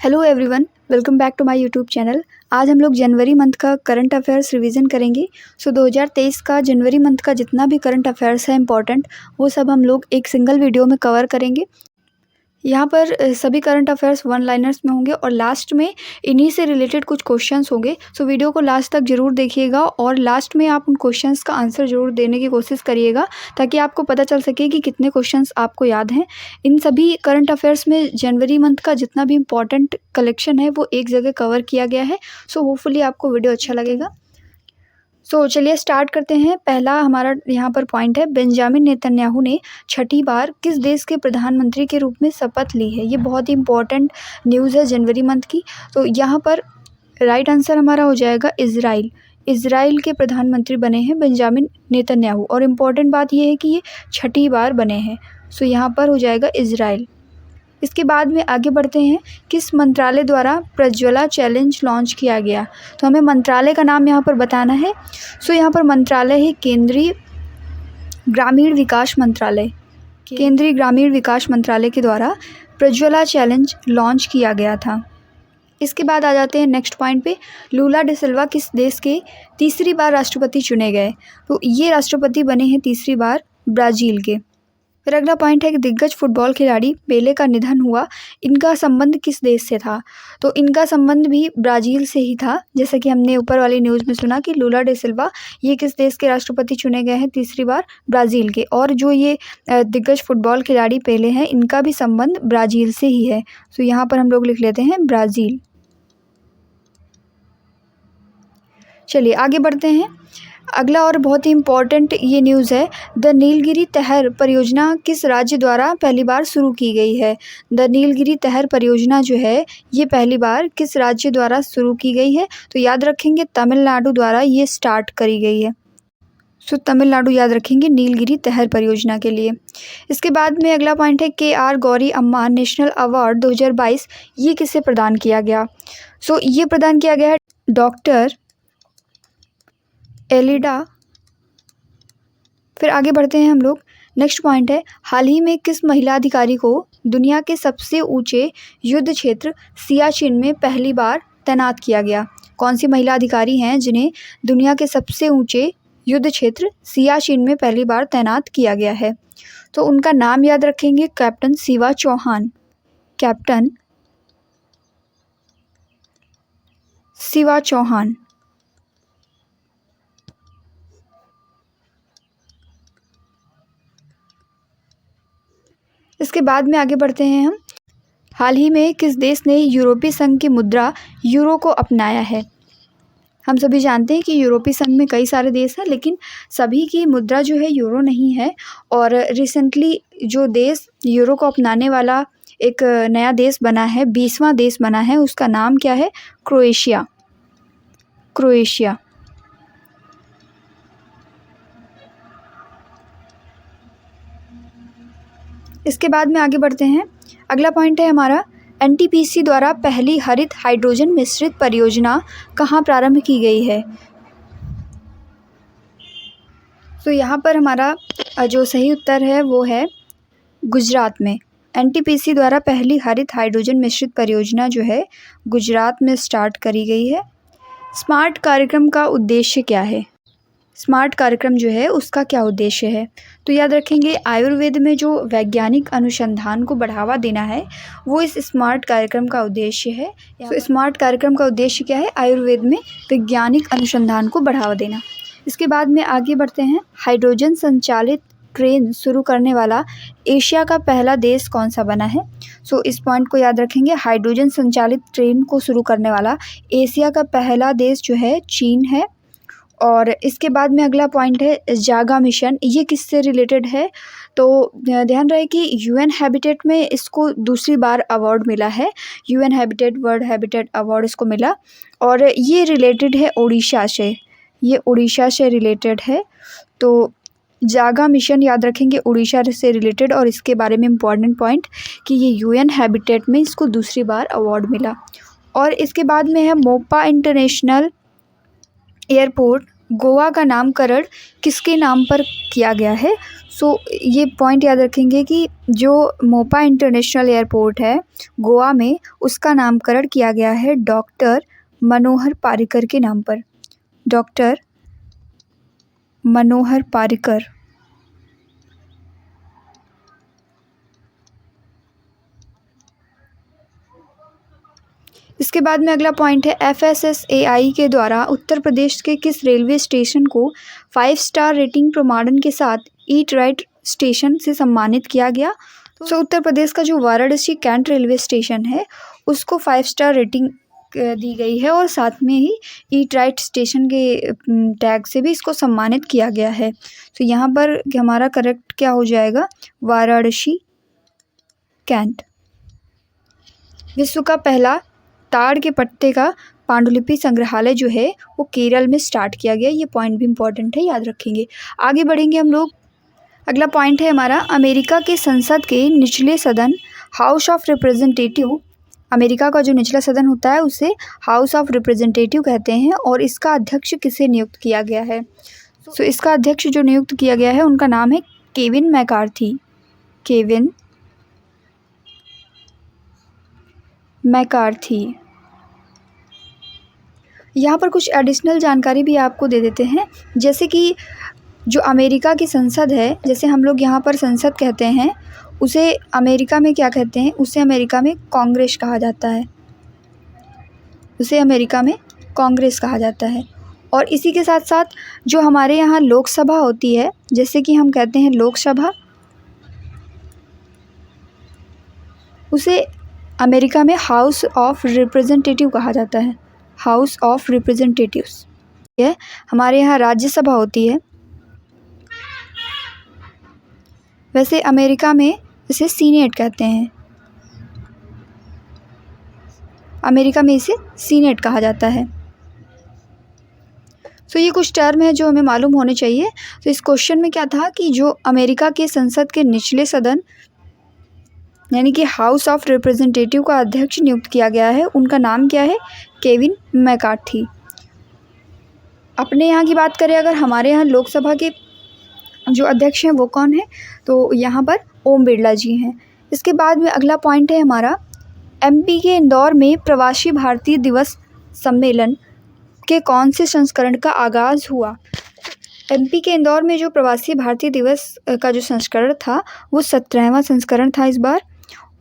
Hello everyone, welcome back to my YouTube channel. आज हम लोग जनवरी मंथ का करंट अफेयर्स रिवीजन करेंगे। 2023 का जनवरी मंथ का जितना भी करंट अफेयर्स है इम्पॉर्टेंट, वो सब हम लोग एक सिंगल वीडियो में कवर करेंगे। यहाँ पर सभी करंट अफेयर्स वन लाइनर्स में होंगे और लास्ट में इन्हीं से रिलेटेड कुछ क्वेश्चंस होंगे। सो वीडियो को लास्ट तक ज़रूर देखिएगा और लास्ट में आप उन क्वेश्चंस का आंसर ज़रूर देने की कोशिश करिएगा, ताकि आपको पता चल सके कि कितने क्वेश्चंस आपको याद हैं। इन सभी करंट अफेयर्स में जनवरी मंथ का जितना भी इम्पॉर्टेंट कलेक्शन है वो एक जगह कवर किया गया है। सो होपफुली आपको वीडियो अच्छा लगेगा। चलिए स्टार्ट करते हैं। पहला हमारा यहाँ पर पॉइंट है, बेंजामिन नेतन्याहू ने छठी बार किस देश के प्रधानमंत्री के रूप में शपथ ली है। ये बहुत ही इंपॉर्टेंट न्यूज़ है जनवरी मंथ की। तो यहाँ पर राइट आंसर हमारा हो जाएगा इज़राइल। इज़राइल के प्रधानमंत्री बने हैं बेंजामिन नेतन्याहू और इम्पॉर्टेंट बात यह है कि ये छठी बार बने हैं। यहाँ पर हो जाएगा इज़राइल। इसके बाद में आगे बढ़ते हैं, किस मंत्रालय द्वारा प्रज्वला चैलेंज लॉन्च किया गया। तो हमें मंत्रालय का नाम यहाँ पर बताना है। यहाँ पर मंत्रालय है केंद्रीय ग्रामीण विकास मंत्रालय। केंद्रीय ग्रामीण विकास मंत्रालय के द्वारा प्रज्वला चैलेंज लॉन्च किया गया था। इसके बाद आ जाते हैं नेक्स्ट पॉइंट पे, लूला डे सिल्वा किस देश के तीसरी बार राष्ट्रपति चुने गए। तो ये राष्ट्रपति बने हैं तीसरी बार ब्राज़ील के। फिर अगला पॉइंट है कि दिग्गज फुटबॉल खिलाड़ी पेले का निधन हुआ, इनका संबंध किस देश से था। तो इनका संबंध भी ब्राज़ील से ही था। जैसा कि हमने ऊपर वाली न्यूज़ में सुना कि लूला डे सिल्वा ये किस देश के राष्ट्रपति चुने गए हैं तीसरी बार, ब्राज़ील के। और जो ये दिग्गज फुटबॉल खिलाड़ी पेले हैं, इनका भी संबंध ब्राज़ील से ही है। यहाँ पर हम लोग लिख लेते हैं ब्राज़ील। चलिए आगे बढ़ते हैं। अगला और बहुत ही इम्पॉर्टेंट ये न्यूज़ है, द नीलगिरी तहर परियोजना किस राज्य द्वारा पहली बार शुरू की गई है। द नीलगिरी तहर परियोजना जो है ये पहली बार किस राज्य द्वारा शुरू की गई है। तो याद रखेंगे तमिलनाडु द्वारा ये स्टार्ट करी गई है। तमिलनाडु याद रखेंगे नीलगिरी तहर परियोजना के लिए। इसके बाद में अगला पॉइंट है, KR गौरी अम्मा नेशनल अवार्ड 2022 ये किसे प्रदान किया गया। ये प्रदान किया गया है डॉक्टर एलिडा। फिर आगे बढ़ते हैं हम लोग। नेक्स्ट पॉइंट है, हाल ही में किस महिला अधिकारी को दुनिया के सबसे ऊंचे युद्ध क्षेत्र सियाचिन में पहली बार तैनात किया गया। कौन सी महिला अधिकारी हैं जिन्हें दुनिया के सबसे ऊंचे युद्ध क्षेत्र सियाचिन में पहली बार तैनात किया गया है। तो उनका नाम याद रखेंगे, कैप्टन शिवा चौहान। कैप्टन शिवा चौहान। इसके बाद में आगे बढ़ते हैं हम, हाल ही में किस देश ने यूरोपीय संघ की मुद्रा यूरो को अपनाया है। हम सभी जानते हैं कि यूरोपीय संघ में कई सारे देश हैं, लेकिन सभी की मुद्रा जो है यूरो नहीं है। और रिसेंटली जो देश यूरो को अपनाने वाला एक नया देश बना है, 20वां देश बना है, उसका नाम क्या है, क्रोएशिया। क्रोएशिया। इसके बाद में आगे बढ़ते हैं। अगला पॉइंट है हमारा, NTPC द्वारा पहली हरित हाइड्रोजन मिश्रित परियोजना कहाँ प्रारंभ की गई है। यहाँ पर हमारा जो सही उत्तर है वो है गुजरात में। NTPC द्वारा पहली हरित हाइड्रोजन मिश्रित परियोजना जो है गुजरात में स्टार्ट करी गई है। स्मार्ट कार्यक्रम का उद्देश्य क्या है। स्मार्ट कार्यक्रम जो है उसका क्या उद्देश्य है। तो याद रखेंगे, आयुर्वेद में जो वैज्ञानिक अनुसंधान को बढ़ावा देना है वो इस स्मार्ट कार्यक्रम का उद्देश्य है। स्मार्ट कार्यक्रम का उद्देश्य क्या है, आयुर्वेद में वैज्ञानिक अनुसंधान को बढ़ावा देना। इसके बाद में आगे बढ़ते हैं, हाइड्रोजन संचालित ट्रेन शुरू करने वाला एशिया का पहला देश कौन सा बना है। इस पॉइंट को याद रखेंगे, हाइड्रोजन संचालित ट्रेन को शुरू करने वाला एशिया का पहला देश जो है चीन है। और इसके बाद में अगला पॉइंट है, जागा मिशन, ये किससे रिलेटेड है। तो ध्यान रहे कि UN हैबिटेट में इसको दूसरी बार अवार्ड मिला है। UN habitat, world habitat award इसको मिला और ये रिलेटेड है उड़ीसा से। ये उड़ीसा से रिलेटेड है। तो जागा मिशन याद रखेंगे उड़ीसा से रिलेटेड। और इसके बारे में इम्पॉर्टेंट पॉइंट कि ये UN हैबिटेट में इसको दूसरी बार अवार्ड मिला। और इसके बाद में है, मोपा इंटरनेशनल एयरपोर्ट गोवा का नामकरण किसके नाम पर किया गया है? सो ये पॉइंट याद रखेंगे कि जो मोपा इंटरनेशनल एयरपोर्ट है गोवा में, उसका नामकरण किया गया है डॉक्टर मनोहर पारिकर के नाम पर। डॉक्टर मनोहर पारिकर। इसके बाद में अगला पॉइंट है, FSSAI के द्वारा उत्तर प्रदेश के किस रेलवे स्टेशन को 5 स्टार रेटिंग प्रमाणन के साथ ईट राइट स्टेशन से सम्मानित किया गया? तो उत्तर प्रदेश का जो वाराणसी कैंट रेलवे स्टेशन है उसको 5 स्टार रेटिंग दी गई है और साथ में ही ईट राइट स्टेशन के टैग से भी इसको सम्मानित किया गया है। तो यहाँ पर हमारा करेक्ट क्या हो जाएगा? वाराणसी कैंट। विश्व का पहला ताड़ के पत्ते का पांडुलिपि संग्रहालय जो है वो केरल में स्टार्ट किया गया। ये पॉइंट भी इम्पोर्टेंट है, याद रखेंगे। आगे बढ़ेंगे हम लोग। अगला पॉइंट है हमारा, अमेरिका के संसद के निचले सदन हाउस ऑफ रिप्रेजेंटेटिव, अमेरिका का जो निचला सदन होता है उसे हाउस ऑफ रिप्रेजेंटेटिव कहते हैं और इसका अध्यक्ष किसे नियुक्त किया गया है? सो इसका अध्यक्ष जो नियुक्त किया गया है उनका नाम है केविन मैकार्थी। Kevin McCarthy. यहाँ पर कुछ एडिशनल जानकारी भी आपको दे देते हैं, जैसे कि जो अमेरिका की संसद है, जैसे हम लोग यहाँ पर संसद कहते हैं, उसे अमेरिका में क्या कहते हैं? उसे अमेरिका में कांग्रेस कहा जाता है। उसे अमेरिका में कांग्रेस कहा जाता है। और इसी के साथ साथ जो हमारे यहाँ लोकसभा होती है, जैसे कि हम कहते हैं लोकसभा, उसे अमेरिका में हाउस ऑफ रिप्रेजेंटेटिव कहा जाता है। House of representatives. ये हमारे यहाँ राज्यसभा होती है, वैसे अमेरिका में इसे सीनेट कहते हैं। अमेरिका में इसे सीनेट कहा जाता है। तो ये कुछ टर्म है जो हमें मालूम होने चाहिए। तो इस क्वेश्चन में क्या था कि जो अमेरिका के संसद के निचले सदन यानी कि हाउस ऑफ रिप्रेजेंटेटिव का अध्यक्ष नियुक्त किया गया है, उनका नाम क्या है? Kevin McCarthy. अपने यहाँ की बात करें अगर, हमारे यहाँ लोकसभा के जो अध्यक्ष हैं वो कौन है? तो यहाँ पर ओम बिरला जी हैं। इसके बाद में अगला पॉइंट है हमारा, MP के इंदौर में प्रवासी भारतीय दिवस सम्मेलन के कौन से संस्करण का आगाज़ हुआ? MP के इंदौर में जो प्रवासी भारतीय दिवस का जो संस्करण था वो 17वां संस्करण था इस बार।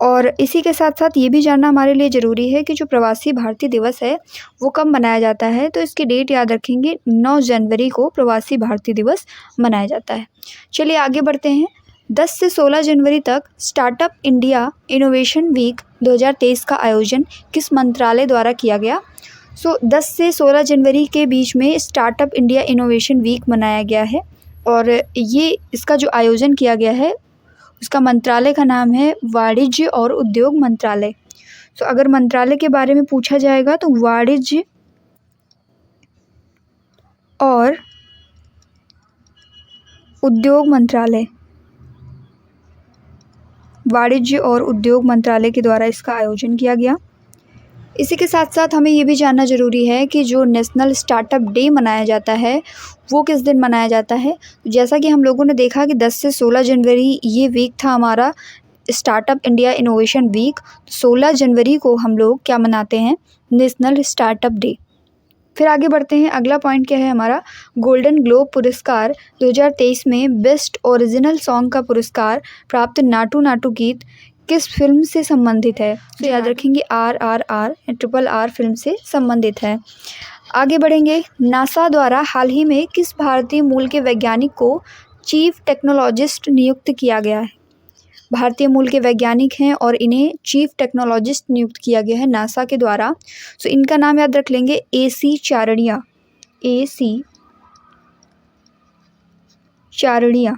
और इसी के साथ साथ ये भी जानना हमारे लिए ज़रूरी है कि जो प्रवासी भारतीय दिवस है वो कब मनाया जाता है? तो इसकी डेट याद रखेंगे, 9 जनवरी को प्रवासी भारतीय दिवस मनाया जाता है। चलिए आगे बढ़ते हैं। 10 से 16 जनवरी तक स्टार्टअप इंडिया इनोवेशन वीक 2023 का आयोजन किस मंत्रालय द्वारा किया गया? 10 से 16 जनवरी के बीच में स्टार्टअप इंडिया इनोवेशन वीक मनाया गया है और ये इसका जो आयोजन किया गया है उसका मंत्रालय का नाम है वाणिज्य और उद्योग मंत्रालय। अगर मंत्रालय के बारे में पूछा जाएगा तो वाणिज्य और उद्योग मंत्रालय, वाणिज्य और उद्योग मंत्रालय के द्वारा इसका आयोजन किया गया। इसी के साथ साथ हमें ये भी जानना ज़रूरी है कि जो नेशनल स्टार्टअप डे मनाया जाता है वो किस दिन मनाया जाता है? जैसा कि हम लोगों ने देखा कि 10 से 16 जनवरी ये वीक था हमारा स्टार्टअप इंडिया इनोवेशन वीक। 16 जनवरी को हम लोग क्या मनाते हैं? National startup day. फिर आगे बढ़ते हैं। अगला पॉइंट क्या है हमारा, गोल्डन ग्लोब पुरस्कार 2023 में बेस्ट ओरिजिनल सॉन्ग का पुरस्कार प्राप्त नाटू नाटू गीत किस फिल्म से संबंधित है? तो याद रखेंगे RRR, RRR फिल्म से संबंधित है। आगे बढ़ेंगे। नासा द्वारा हाल ही में किस भारतीय मूल के वैज्ञानिक को चीफ टेक्नोलॉजिस्ट नियुक्त किया गया है? भारतीय मूल के वैज्ञानिक हैं और इन्हें चीफ टेक्नोलॉजिस्ट नियुक्त किया गया है नासा के द्वारा। इनका नाम याद रख लेंगे, AC चारणिया। AC चारणिया।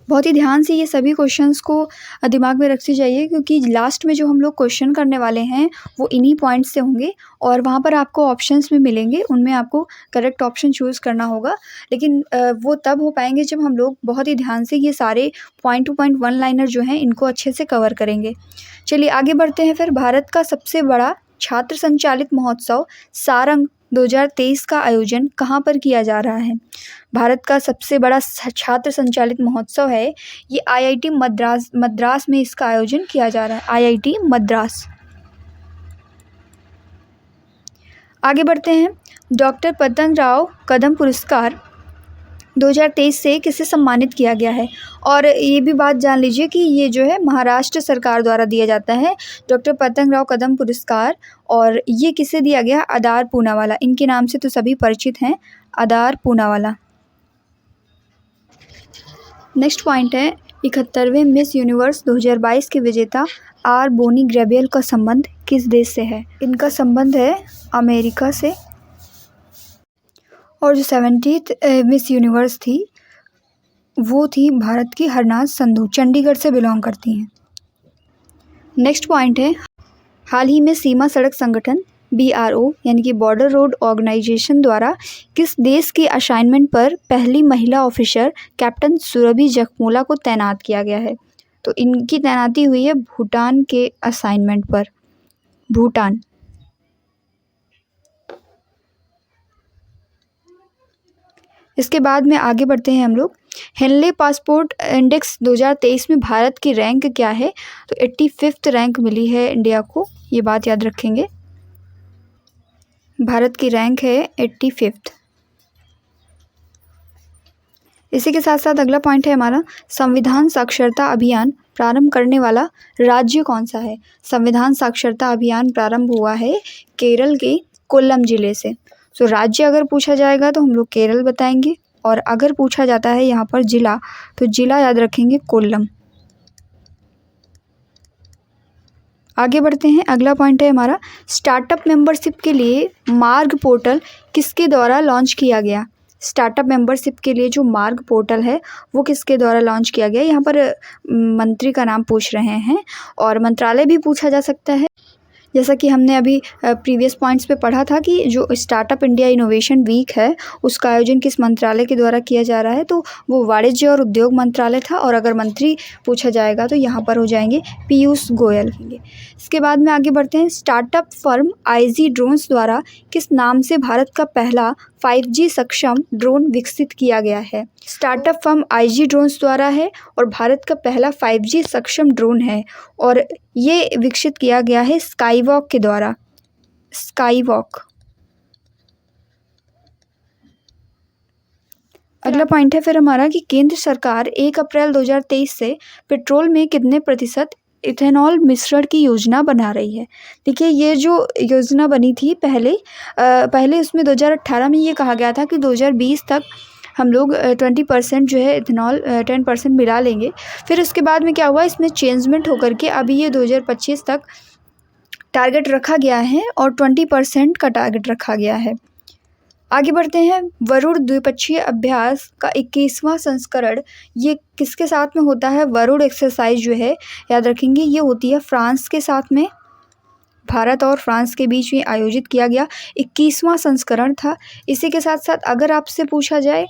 बहुत ही ध्यान से ये सभी क्वेश्चंस को दिमाग में रखते जाइए, क्योंकि लास्ट में जो हम लोग क्वेश्चन करने वाले हैं वो इन्हीं पॉइंट्स से होंगे और वहाँ पर आपको ऑप्शंस भी मिलेंगे, उनमें आपको करेक्ट ऑप्शन चूज़ करना होगा। लेकिन वो तब हो पाएंगे जब हम लोग बहुत ही ध्यान से ये सारे point two point one liner जो हैं इनको अच्छे से कवर करेंगे। चलिए आगे बढ़ते हैं। फिर भारत का सबसे बड़ा छात्र संचालित महोत्सव सारंग 2023 का आयोजन कहाँ पर किया जा रहा है? भारत का सबसे बड़ा छात्र संचालित महोत्सव है ये आईआईटी मद्रास में इसका आयोजन किया जा रहा है, आईआईटी मद्रास। आगे बढ़ते हैं। डॉक्टर पतंगराव कदम पुरस्कार 2023 से किसे सम्मानित किया गया है? और ये भी बात जान लीजिए कि ये जो है महाराष्ट्र सरकार द्वारा दिया जाता है डॉक्टर पतंगराव कदम पुरस्कार। और ये किसे दिया गया? आदार पूनावाला। इनके नाम से तो सभी परिचित हैं, आदार पूनावाला। नेक्स्ट पॉइंट है 71वें मिस यूनिवर्स 2022 के विजेता आर बोनी ग्रेबियल का संबंध किस देश से है? इनका संबंध है अमेरिका से। और जो 70th मिस यूनिवर्स थी वो थी भारत की हरनाज संधू, चंडीगढ़ से बिलोंग करती हैं। नेक्स्ट पॉइंट है हाल ही में सीमा सड़क संगठन BRO यानी कि बॉर्डर रोड ऑर्गेनाइजेशन द्वारा किस देश के असाइनमेंट पर पहली महिला ऑफिसर कैप्टन सुरभि जखमोला को तैनात किया गया है? तो इनकी तैनाती हुई है भूटान के असाइनमेंट पर, भूटान। इसके बाद में आगे बढ़ते हैं हम लोग। हेनले पासपोर्ट इंडेक्स 2023 में भारत की रैंक क्या है? तो 85th रैंक मिली है इंडिया को, ये बात याद रखेंगे। भारत की रैंक है 85th। इसी के साथ साथ अगला पॉइंट है हमारा संविधान साक्षरता अभियान प्रारंभ करने वाला राज्य कौन सा है? संविधान साक्षरता अभियान प्रारंभ हुआ है केरल के कोल्लम जिले से। तो राज्य अगर पूछा जाएगा तो हम लोग केरल बताएंगे, और अगर पूछा जाता है यहाँ पर जिला तो जिला याद रखेंगे कोल्लम। आगे बढ़ते हैं। अगला पॉइंट है हमारा स्टार्टअप मेंबरशिप के लिए मार्ग पोर्टल किसके द्वारा लॉन्च किया गया? स्टार्टअप मेंबरशिप के लिए जो मार्ग पोर्टल है वो किसके द्वारा लॉन्च किया गया? यहाँ पर मंत्री का नाम पूछ रहे हैं और मंत्रालय भी पूछा जा सकता है। जैसा कि हमने अभी प्रीवियस पॉइंट्स पे पढ़ा था कि जो स्टार्टअप इंडिया इनोवेशन वीक है उसका आयोजन किस मंत्रालय के द्वारा किया जा रहा है? तो वो वाणिज्य और उद्योग मंत्रालय था। और अगर मंत्री पूछा जाएगा तो यहाँ पर हो जाएंगे पीयूष गोयल। इसके बाद में आगे बढ़ते हैं। स्टार्टअप फर्म IG ड्रोन्स द्वारा किस नाम से भारत का पहला 5G सक्षम ड्रोन विकसित किया गया है? स्टार्टअप फर्म IG ड्रोन्स द्वारा है और भारत का पहला 5G सक्षम ड्रोन है और ये विकसित किया गया है स्काईवॉक के द्वारा, स्काईवॉक। अगला पॉइंट है फिर हमारा कि केंद्र सरकार 1 अप्रैल 2023 से पेट्रोल में कितने प्रतिशत इथेनॉल मिश्रण की योजना बना रही है? देखिए ये जो योजना बनी थी पहले उसमें 2018 में ये कहा गया था कि 2020 तक हम लोग 20% जो है इथेनॉल 10% मिला लेंगे। फिर उसके बाद में क्या हुआ, इसमें चेंजमेंट होकर के अभी ये 2025 तक टारगेट रखा गया है और 20% का टारगेट रखा गया है। आगे बढ़ते हैं। वरुण द्विपक्षीय अभ्यास का 21वां संस्करण ये किसके साथ में होता है? वरुण एक्सरसाइज जो है याद रखेंगे ये होती है फ्रांस के साथ में, भारत और फ्रांस के बीच में आयोजित किया गया 21वां संस्करण था। इसी के साथ साथ अगर आपसे पूछा जाए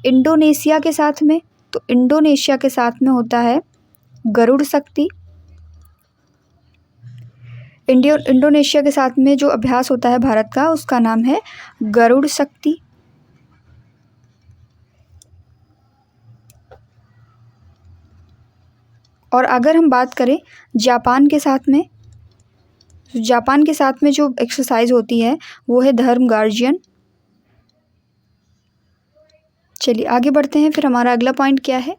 इंडोनेशिया के साथ में, तो इंडोनेशिया के साथ में होता है गरुड़ शक्ति। इंडोनेशिया के साथ में जो अभ्यास होता है भारत का उसका नाम है गरुड़ शक्ति। और अगर हम बात करें जापान के साथ में, जापान के साथ में जो एक्सरसाइज होती है वो है धर्म गार्जियन। चलिए आगे बढ़ते हैं। फिर हमारा अगला पॉइंट क्या है?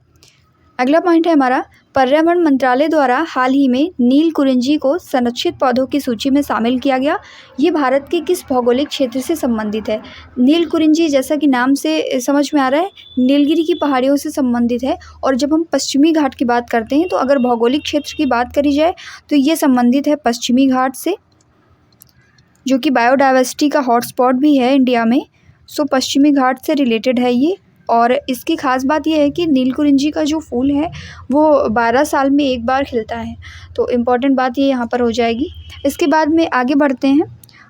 अगला पॉइंट है हमारा पर्यावरण मंत्रालय द्वारा हाल ही में नील कुरिंजी को संरक्षित पौधों की सूची में शामिल किया गया। ये भारत के किस भौगोलिक क्षेत्र से संबंधित है? नील कुरिंजी जैसा कि नाम से समझ में आ रहा है नीलगिरी की पहाड़ियों से संबंधित है। और जब हम पश्चिमी घाट की बात करते हैं तो अगर भौगोलिक क्षेत्र की बात करी जाए तो ये संबंधित है पश्चिमी घाट से, जो कि बायोडाइवर्सिटी का हॉटस्पॉट भी है इंडिया में। सो पश्चिमी घाट से रिलेटेड है ये और इसकी ख़ास बात ये है कि नीलकुरिंजी का जो फूल है वो 12 साल में एक बार खिलता है। तो इम्पॉर्टेंट बात ये यहाँ पर हो जाएगी। इसके बाद में आगे बढ़ते हैं।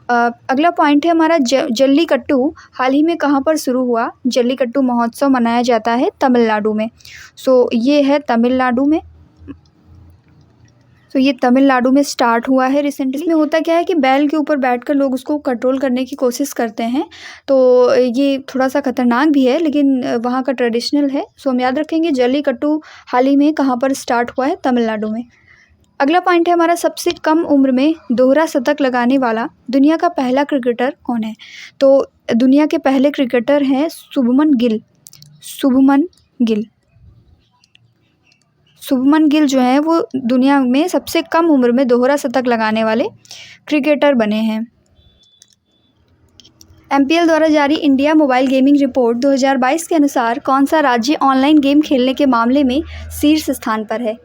अगला पॉइंट है हमारा जल्लीकट्टू हाल ही में कहाँ पर शुरू हुआ। जल्लीकट्टू महोत्सव मनाया जाता है तमिलनाडु में। सो ये है तमिलनाडु में। तो ये तमिलनाडु में स्टार्ट हुआ है रिसेंटली। इसमें होता क्या है कि बैल के ऊपर बैठकर लोग उसको कंट्रोल करने की कोशिश करते हैं। तो ये थोड़ा सा खतरनाक भी है, लेकिन वहाँ का ट्रेडिशनल है। सो हम याद रखेंगे जल्लीकट्टू हाल ही में कहाँ पर स्टार्ट हुआ है, तमिलनाडु में। अगला पॉइंट है हमारा सबसे कम उम्र में दोहरा शतक लगाने वाला दुनिया का पहला क्रिकेटर कौन है। तो दुनिया के पहले क्रिकेटर हैं शुभमन गिल। शुभमन गिल शुभमन गिल जो है वो दुनिया में सबसे कम उम्र में दोहरा शतक लगाने वाले क्रिकेटर बने हैं। MPL द्वारा जारी इंडिया मोबाइल गेमिंग रिपोर्ट 2022 के अनुसार कौन सा राज्य ऑनलाइन गेम खेलने के मामले में शीर्ष स्थान पर है।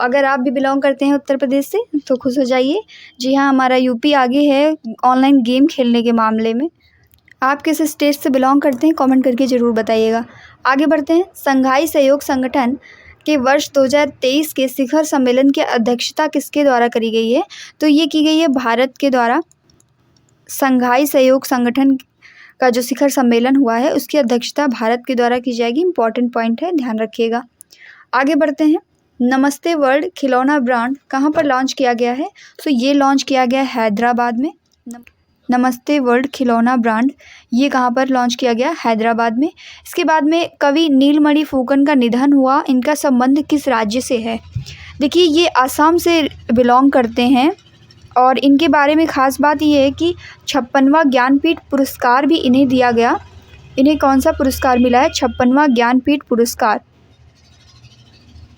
अगर आप भी बिलोंग करते हैं उत्तर प्रदेश से तो खुश हो जाइए। जी हाँ, हमारा यूपी आगे है ऑनलाइन गेम खेलने के मामले में। आप किस स्टेट से बिलोंग करते हैं कमेंट करके ज़रूर बताइएगा। आगे बढ़ते हैं। संघाई सहयोग संगठन के वर्ष 2023 के शिखर सम्मेलन की अध्यक्षता किसके द्वारा करी गई है। तो ये की गई है भारत के द्वारा। संघाई सहयोग संगठन का जो शिखर सम्मेलन हुआ है उसकी अध्यक्षता भारत के द्वारा की जाएगी। इंपॉर्टेंट पॉइंट है, ध्यान रखिएगा। आगे बढ़ते हैं। नमस्ते वर्ल्ड खिलौना ब्रांड कहाँ पर लॉन्च किया गया है। ये लॉन्च किया गया हैदराबाद में। नमस्ते वर्ल्ड खिलौना ब्रांड ये कहाँ पर लॉन्च किया गया, हैदराबाद में। इसके बाद में कवि नीलमणि फुकन का निधन हुआ, इनका संबंध किस राज्य से है। देखिए ये असम से बिलोंग करते हैं और इनके बारे में ख़ास बात ये है कि 56वां ज्ञानपीठ पुरस्कार भी इन्हें दिया गया। इन्हें कौन सा पुरस्कार मिला है, 56वां ज्ञानपीठ पुरस्कार,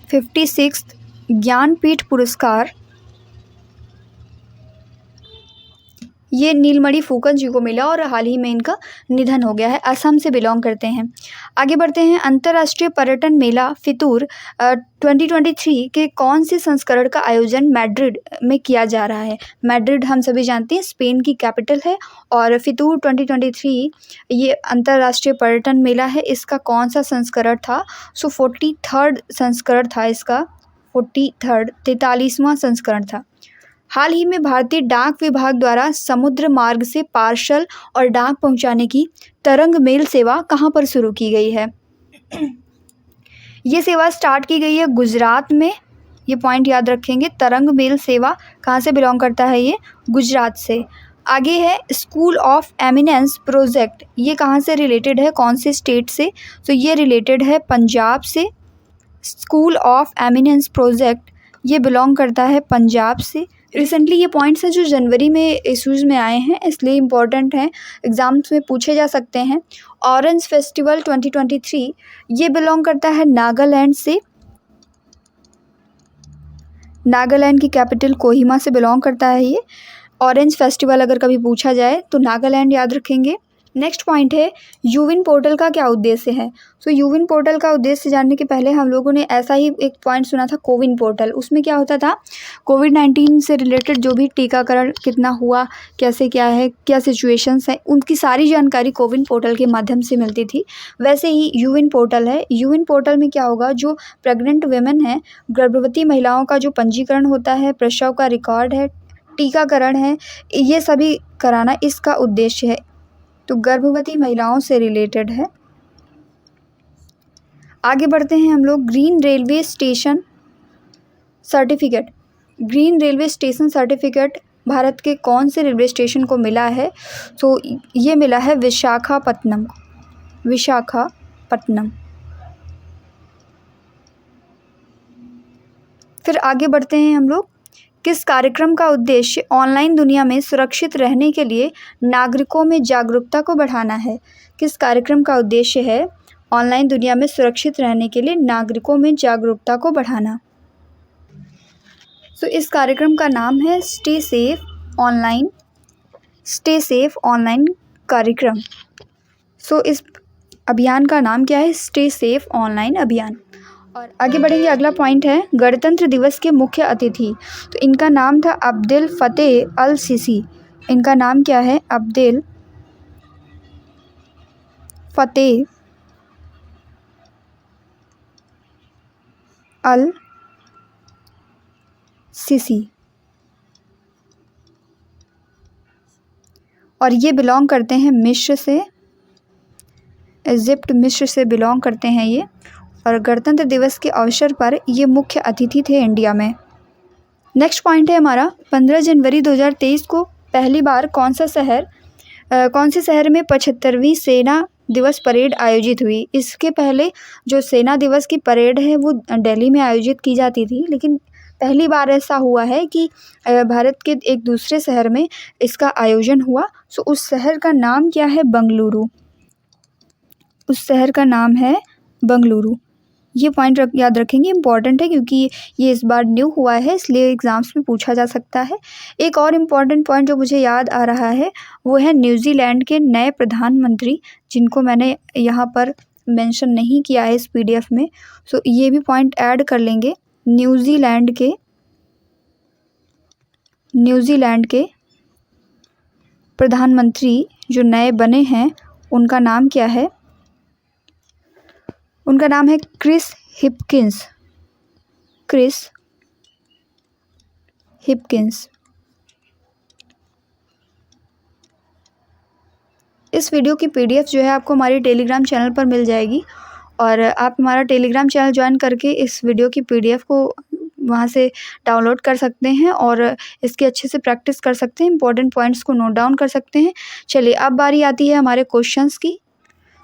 56th ज्ञानपीठ पुरस्कार ये नीलमणि फुकन जी को मिला और हाल ही में इनका निधन हो गया है। असम से बिलोंग करते हैं। आगे बढ़ते हैं। अंतर्राष्ट्रीय पर्यटन मेला फितूर 2023 के कौन से संस्करण का आयोजन मैड्रिड में किया जा रहा है। मैड्रिड हम सभी जानते हैं स्पेन की कैपिटल है और फितूर 2023 ये अंतर्राष्ट्रीय पर्यटन मेला है। इसका कौन सा संस्करण था। 43rd संस्करण था इसका, 43वां संस्करण था। हाल ही में भारतीय डाक विभाग द्वारा समुद्र मार्ग से पार्सल और डाक पहुंचाने की तरंग मेल सेवा कहां पर शुरू की गई है। ये सेवा स्टार्ट की गई है गुजरात में। ये पॉइंट याद रखेंगे। तरंग मेल सेवा कहां से बिलोंग करता है, ये गुजरात से। आगे है स्कूल ऑफ एमिनेंस प्रोजेक्ट, ये कहां से रिलेटेड है, कौन से स्टेट से। ये रिलेटेड है पंजाब से। स्कूल ऑफ एमिनेंस प्रोजेक्ट ये बिलोंग करता है पंजाब से। रिसेंटली ये पॉइंट्स हैं जो जनवरी में इश्यूज़ में आए हैं, इसलिए इम्पॉर्टेंट हैं, एग्ज़ाम्स में पूछे जा सकते हैं। ऑरेंज फेस्टिवल 2023 ये बिलोंग करता है नागालैंड से। नागालैंड की कैपिटल कोहिमा से बिलोंग करता है ये। ऑरेंज फेस्टिवल अगर कभी पूछा जाए तो नागालैंड याद रखेंगे। नेक्स्ट पॉइंट है यूविन पोर्टल का क्या उद्देश्य है। यूविन पोर्टल का उद्देश्य जानने के पहले हम लोगों ने ऐसा ही एक पॉइंट सुना था कोविन पोर्टल। उसमें क्या होता था, कोविड-19 से रिलेटेड जो भी टीकाकरण कितना हुआ, कैसे क्या है, क्या सिचुएशंस हैं, उनकी सारी जानकारी कोविन पोर्टल के माध्यम से मिलती थी। वैसे ही यूविन पोर्टल है। यूविन पोर्टल में क्या होगा, जो प्रेग्नेंट वेमेन हैं, गर्भवती महिलाओं का जो पंजीकरण होता है, प्रसव का रिकॉर्ड है, टीकाकरण है, ये सभी कराना इसका उद्देश्य है। तो गर्भवती महिलाओं से रिलेटेड है। आगे बढ़ते हैं हम लोग। Green railway station certificate. Green railway station certificate Bharat के कौन से रेलवे स्टेशन को मिला है। ये मिला है विशाखापत्तनम। विशाखापत्तनम। फिर आगे बढ़ते हैं हम लोग। किस कार्यक्रम का उद्देश्य ऑनलाइन दुनिया में सुरक्षित रहने के लिए नागरिकों में जागरूकता को बढ़ाना है। किस कार्यक्रम का उद्देश्य है ऑनलाइन दुनिया में सुरक्षित रहने के लिए नागरिकों में जागरूकता को बढ़ाना। इस कार्यक्रम का नाम है स्टे सेफ ऑनलाइन कार्यक्रम। इस अभियान का नाम क्या है, स्टे सेफ ऑनलाइन अभियान। और आगे बढ़ेंगे। अगला पॉइंट है गणतंत्र दिवस के मुख्य अतिथि। इनका नाम था अब्दुल फतेह अल सीसी। इनका नाम क्या है, अब्दुल फतेह अल सीसी, और ये बिलोंग करते हैं मिस्र से, इजिप्ट मिस्र से बिलोंग करते हैं ये, और गणतंत्र दिवस के अवसर पर ये मुख्य अतिथि थे इंडिया में। नेक्स्ट पॉइंट है हमारा, 15 जनवरी 2023 को पहली बार कौन से शहर में 75वीं सेना दिवस परेड आयोजित हुई। इसके पहले जो सेना दिवस की परेड है वो दिल्ली में आयोजित की जाती थी, लेकिन पहली बार ऐसा हुआ है कि भारत के एक दूसरे शहर में इसका आयोजन हुआ। सो उस शहर का नाम क्या है? बेंगलुरु। उस शहर का नाम है बेंगलुरु। ये पॉइंट याद रखेंगे, इंपॉर्टेंट है क्योंकि ये इस बार न्यू हुआ है, इसलिए एग्ज़ाम्स में पूछा जा सकता है। एक और इम्पॉर्टेंट पॉइंट जो मुझे याद आ रहा है वो है न्यूजीलैंड के नए प्रधानमंत्री, जिनको मैंने यहाँ पर मेंशन नहीं किया है इस पीडीएफ में। सो ये भी पॉइंट ऐड कर लेंगे। न्यूजीलैंड के प्रधानमंत्री जो नए बने हैं उनका नाम क्या है? उनका नाम है क्रिस हिपकिंस। इस वीडियो की पीडीएफ जो है आपको हमारे टेलीग्राम चैनल पर मिल जाएगी, और आप हमारा टेलीग्राम चैनल ज्वाइन करके इस वीडियो की पीडीएफ को वहाँ से डाउनलोड कर सकते हैं और इसकी अच्छे से प्रैक्टिस कर सकते हैं, इंपॉर्टेंट पॉइंट्स को नोट डाउन कर सकते हैं। चलिए अब बारी आती है हमारे क्वेश्चंस की।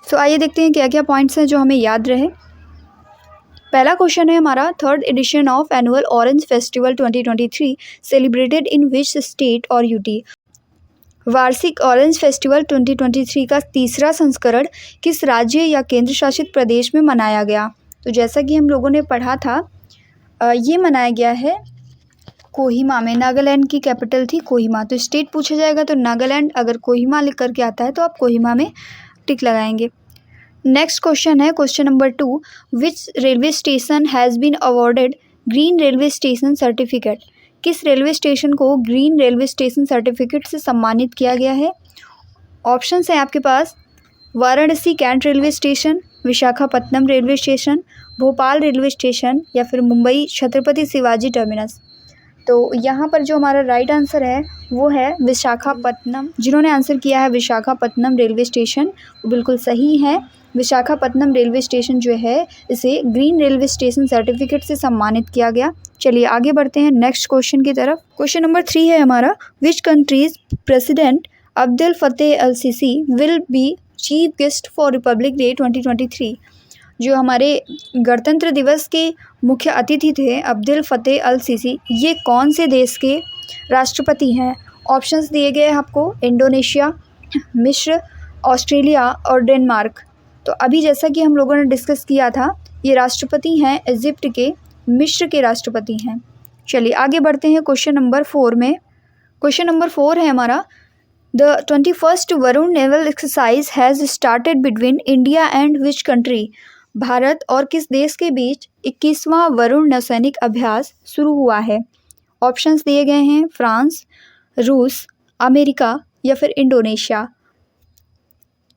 सो आइए देखते हैं क्या क्या पॉइंट्स हैं जो हमें याद रहे। पहला क्वेश्चन है हमारा, 3rd edition of annual orange festival 2023 celebrated in which state और यूटी। वार्षिक ऑरेंज फेस्टिवल 2023 का तीसरा संस्करण किस राज्य या केंद्र शासित प्रदेश में मनाया गया? तो जैसा कि हम लोगों ने पढ़ा था, ये मनाया गया है कोहिमा में। नागालैंड की कैपिटल थी कोहिमा, तो स्टेट पूछा जाएगा तो नागालैंड, अगर कोहिमा लिख करके आता है तो आप कोहिमा में टिक लगाएंगे। नेक्स्ट क्वेश्चन है question number 2, which railway station has been awarded green railway station certificate. किस रेलवे स्टेशन को ग्रीन रेलवे स्टेशन सर्टिफिकेट से सम्मानित किया गया है? ऑप्शंस हैं आपके पास, Varanasi cantt railway station, Visakhapatnam railway station, Bhopal railway station, या फिर मुंबई छत्रपति शिवाजी टर्मिनस। तो यहाँ पर जो हमारा राइट आंसर है वो है विशाखापत्तनम। जिन्होंने आंसर किया है विशाखापत्तनम रेलवे स्टेशन, वो बिल्कुल सही है। विशाखापत्तनम रेलवे स्टेशन जो है इसे ग्रीन रेलवे स्टेशन सर्टिफिकेट से सम्मानित किया गया। चलिए आगे बढ़ते हैं नेक्स्ट क्वेश्चन की तरफ। क्वेश्चन नंबर 3 है हमारा, which country's president Abdul Fattah al Sisi will be chief guest for Republic Day 2023। जो हमारे गणतंत्र दिवस के मुख्य अतिथि थे अब्दुल फतेह अल सीसी, ये कौन से देश के राष्ट्रपति हैं? ऑप्शंस दिए गए हैं आपको, इंडोनेशिया, मिस्र, ऑस्ट्रेलिया और डेनमार्क। तो अभी जैसा कि हम लोगों ने डिस्कस किया था, ये राष्ट्रपति हैं इजिप्ट के, मिस्र के राष्ट्रपति हैं। चलिए आगे बढ़ते हैं क्वेश्चन नंबर 4 में। क्वेश्चन नंबर 4 है हमारा, the 21st Varun naval exercise has started between India and which country. Bharat और किस देश के बीच 21वां वरुण नौसैनिक अभ्यास शुरू हुआ है? ऑप्शंस दिए गए हैं, फ्रांस, रूस, अमेरिका या फिर इंडोनेशिया।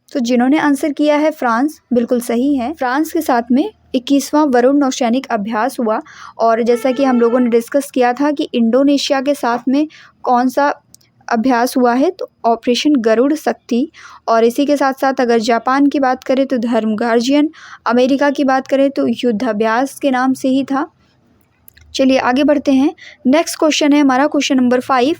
तो जिन्होंने आंसर किया है फ्रांस, बिल्कुल सही है। फ्रांस के साथ में 21वां वरुण नौसैनिक अभ्यास हुआ, और जैसा कि हम लोगों ने डिस्कस किया था कि इंडोनेशिया के साथ में कौन सा अभ्यास हुआ है, तो ऑपरेशन गरुड़ शक्ति। और इसी के साथ साथ अगर जापान की बात करें तो धर्म गार्जियन, अमेरिका की बात करें तो युद्धाभ्यास के नाम से ही था। चलिए आगे बढ़ते हैं। नेक्स्ट क्वेश्चन है हमारा question number 5,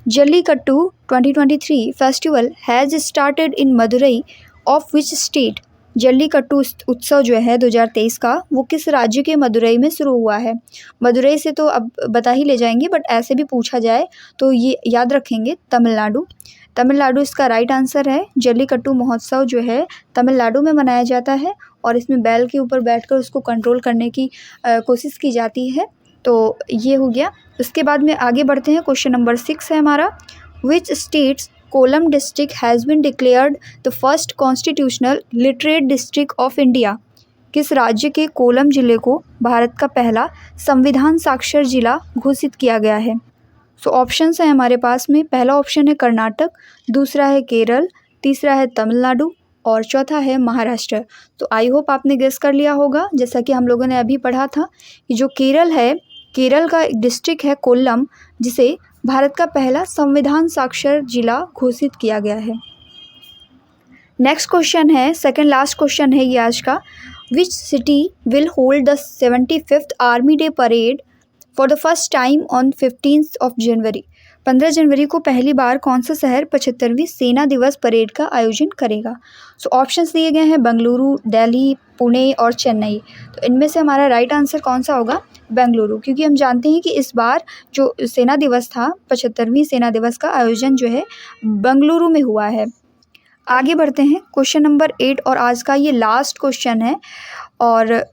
jallikattu 2023 festival has started in Madurai of which state. Jallikattu उत्सव जो है 2023 का, वो किस राज्य के मदुरई में शुरू हुआ है? मदुरई से तो अब बता ही ले जाएंगे, बट ऐसे भी पूछा जाए तो ये याद रखेंगे, तमिलनाडु इसका राइट आंसर है। जल्लीकट्टू महोत्सव जो है तमिलनाडु में मनाया जाता है, और इसमें बैल के ऊपर बैठकर उसको कंट्रोल करने की कोशिश की जाती है। तो ये हो गया। उसके बाद में आगे बढ़ते हैं। क्वेश्चन नंबर 6 है हमारा, which state's Kollam district has been declared the first constitutional literate district of India. किस राज्य के कोलम जिले को भारत का पहला संविधान साक्षर जिला घोषित किया गया है? सो ऑप्शंस हैं हमारे पास में, पहला ऑप्शन है कर्नाटक, दूसरा है केरल, तीसरा है तमिलनाडु और चौथा है महाराष्ट्र। तो आई होप आपने गेस कर लिया होगा। जैसा कि हम लोगों ने अभी पढ़ा था कि जो केरल है, केरल का एक डिस्ट्रिक्ट है कोल्लम, जिसे भारत का पहला संविधान साक्षर जिला घोषित किया गया है। नेक्स्ट क्वेश्चन है, सेकंड लास्ट क्वेश्चन है ये आज का। Which city will hold the 75th army day parade for the first time on 15 जनवरी। 15 जनवरी को पहली बार कौन सा शहर 75वीं सेना दिवस परेड का आयोजन करेगा? सो ऑप्शंस दिए गए हैं बेंगलुरु, दिल्ली, पुणे और चेन्नई। तो इनमें से हमारा राइट आंसर कौन सा होगा? बेंगलुरु, क्योंकि हम जानते हैं कि इस बार जो सेना दिवस था, 75वीं सेना दिवस का आयोजन जो है बेंगलुरु में हुआ है। आगे बढ़ते हैं, क्वेश्चन नंबर 8 और आज का ये लास्ट क्वेश्चन है। और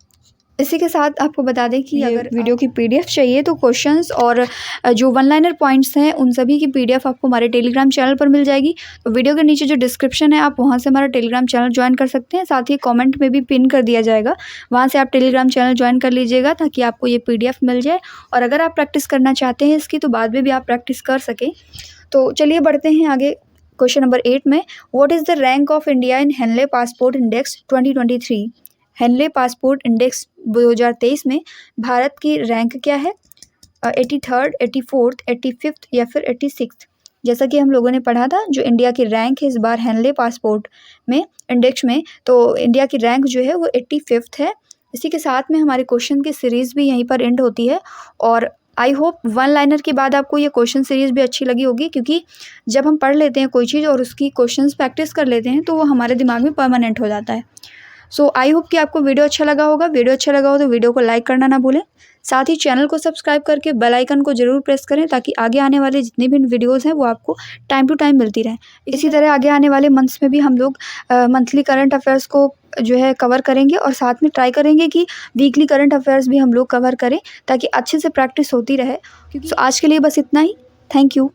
इसी के साथ आपको बता दें कि अगर वीडियो की पीडीएफ चाहिए तो क्वेश्चंस और जो वन लाइनर पॉइंट्स हैं उन सभी की पीडीएफ आपको हमारे टेलीग्राम चैनल पर मिल जाएगी। तो वीडियो के नीचे जो डिस्क्रिप्शन है, आप वहां से हमारा टेलीग्राम चैनल ज्वाइन कर सकते हैं। साथ ही कमेंट में भी पिन कर दिया जाएगा, वहाँ से आप टेलीग्राम चैनल ज्वाइन कर लीजिएगा ताकि आपको ये पीडीएफ मिल जाए। और अगर आप प्रैक्टिस करना चाहते हैं इसकी, तो बाद में भी आप प्रैक्टिस कर सकें। तो चलिए बढ़ते हैं आगे क्वेश्चन नंबर 8 में। What is the rank of India in Henley passport index 2023? Henley passport index 2023 में भारत की रैंक क्या है? 83rd, 84th, 85th या फिर 86th? जैसा कि हम लोगों ने पढ़ा था, जो इंडिया की रैंक है इस बार हेनले पासपोर्ट में इंडेक्स में, तो इंडिया की रैंक जो है वो 85th है। इसी के साथ में हमारे क्वेश्चन की सीरीज़ भी यहीं पर एंड होती है। और आई होप वन लाइनर के बाद आपको ये क्वेश्चन सीरीज़ भी अच्छी लगी होगी, क्योंकि जब हम पढ़ लेते हैं कोई चीज़ और उसकी क्वेश्चंस प्रैक्टिस कर लेते हैं तो वो हमारे दिमाग में परमानेंट हो जाता है। सो आई होप कि आपको वीडियो अच्छा लगा होगा। वीडियो अच्छा लगा हो तो वीडियो को लाइक करना ना भूलें। साथ ही चैनल को सब्सक्राइब करके बेल आइकन को जरूर प्रेस करें ताकि आगे आने वाले जितने भी वीडियोस हैं वो आपको टाइम टू टाइम मिलती रहें। इसी तरह आगे आने वाले मंथ्स में भी हम लोग मंथली करंट अफेयर्स को जो है कवर करेंगे और साथ में ट्राई करेंगे कि वीकली करंट अफेयर्स भी हम लोग कवर करें ताकि अच्छे से प्रैक्टिस होती रहे। क्योंकि आज के लिए बस इतना ही। Thank you.